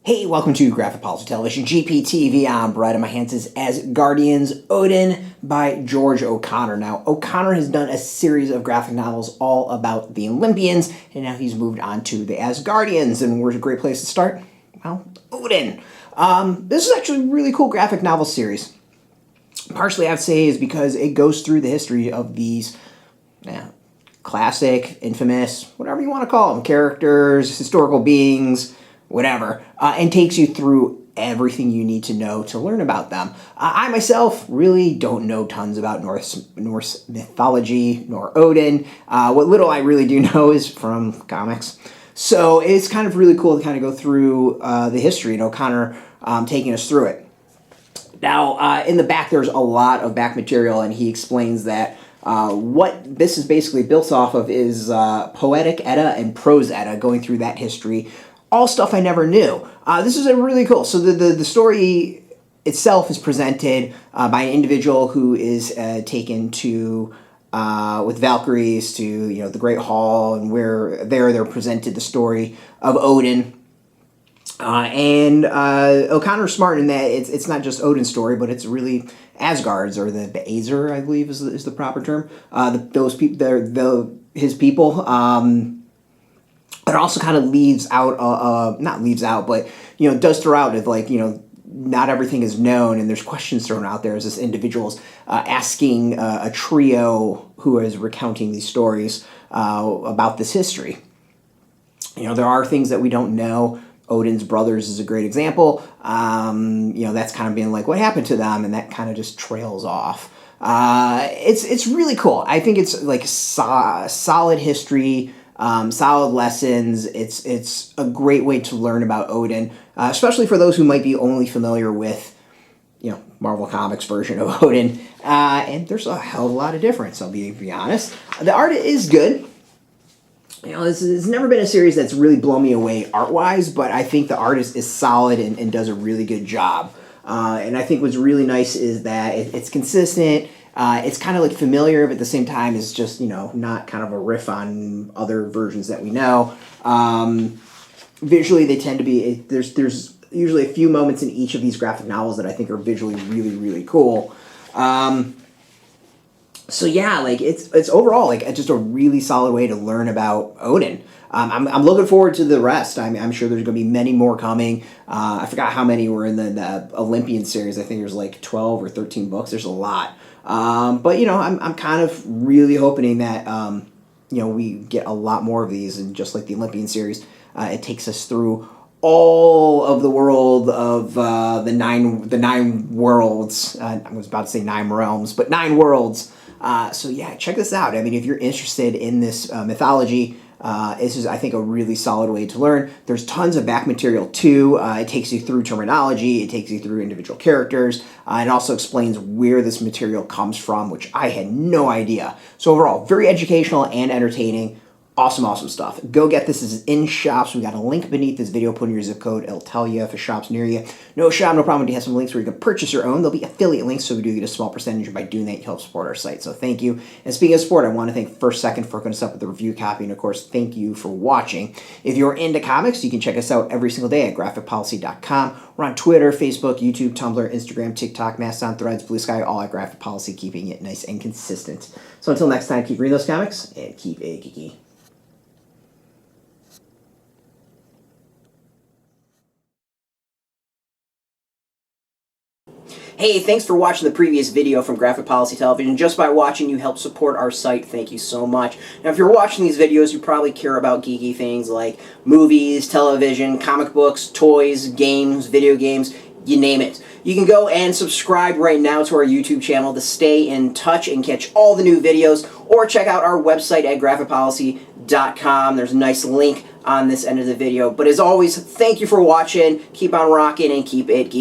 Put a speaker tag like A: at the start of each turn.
A: Hey, welcome to Graphic Policy Television, GPTV. I'm Brett, and my hands is Asgardians, Odin by George O'Connor. Now, O'Connor has done a series of graphic novels all about the Olympians, and now he's moved on to the Asgardians. And where's a great place to start? Well, Odin. This is actually a really cool graphic novel series. Partially, I'd say, is because it goes through the history of these classic, infamous, whatever you want to call them, characters, historical beings, whatever, and takes you through everything you need to know to learn about them. I myself really don't know tons about Norse mythology nor Odin. What little I really do know is from comics. So it's kind of really cool to kind of go through the history and O'Connor taking us through it. Now, in the back, there's a lot of back material, and he explains that what this is basically built off of is poetic Edda and prose Edda, going through that history. All stuff I never knew. This is a really cool. So the story itself is presented by an individual who is taken to with Valkyries to the Great Hall, and where they're presented the story of Odin. And O'Connor's smart in that it's not just Odin's story, but it's really Asgard's, or the Aesir, I believe is the proper term. Those people, they're his people. It also kind of leaves out, not leaves out, but, does throw out of not everything is known, and there's questions thrown out there as this individual's asking a trio who is recounting these stories about this history. There are things that we don't know. Odin's brothers is a great example. That's kind of being like, what happened to them? And that kind of just trails off. It's really cool. I think it's like solid history. Solid lessons. It's a great way to learn about Odin, especially for those who might be only familiar with, Marvel Comics version of Odin. And there's a hell of a lot of difference, I'll be honest. The art is good. This has never been a series that's really blown me away art-wise, but I think the art is solid and does a really good job. And I think what's really nice is that it's consistent. It's kind of like familiar, but at the same time is just, not kind of a riff on other versions that we know. Visually, they tend to be, there's usually a few moments in each of these graphic novels that I think are visually really, really cool. So yeah, it's overall just a really solid way to learn about Odin. I'm looking forward to the rest. I'm sure there's going to be many more coming. I forgot how many were in the Olympian series. I think there's like 12 or 13 books. There's a lot. But I'm kind of really hoping that we get a lot more of these, and just like the Olympian series, it takes us through all of the world of the nine worlds. I was about to say 9 realms, but 9 worlds. So yeah, check this out. I mean, if you're interested in this mythology, this is, I think, a really solid way to learn. There's tons of back material too. It takes you through terminology. It takes you through individual characters. It also explains where this material comes from, which I had no idea. So overall, very educational and entertaining. Awesome stuff. Go get this. This is in shops. We got a link beneath this video. Put in your zip code. It'll tell you if a shop's near you. No shop, no problem. We have some links where you can purchase your own. There'll be affiliate links, so we do get a small percentage. And by doing that, you help support our site. So thank you. And speaking of support, I want to thank First Second for hooking us up with the review copy. And of course, thank you for watching. If you're into comics, you can check us out every single day at graphicpolicy.com. We're on Twitter, Facebook, YouTube, Tumblr, Instagram, TikTok, Mastodon, Threads, Blue Sky, all at Graphic Policy, keeping it nice and consistent. So until next time, keep reading those comics and keep it geeky. Hey, thanks for watching the previous video from Graphic Policy Television. Just by watching, you help support our site. Thank you so much. Now, if you're watching these videos, you probably care about geeky things like movies, television, comic books, toys, games, video games, you name it. You can go and subscribe right now to our YouTube channel to stay in touch and catch all the new videos, or check out our website at graphicpolicy.com. There's a nice link on this end of the video. But as always, thank you for watching. Keep on rocking and keep it geeky.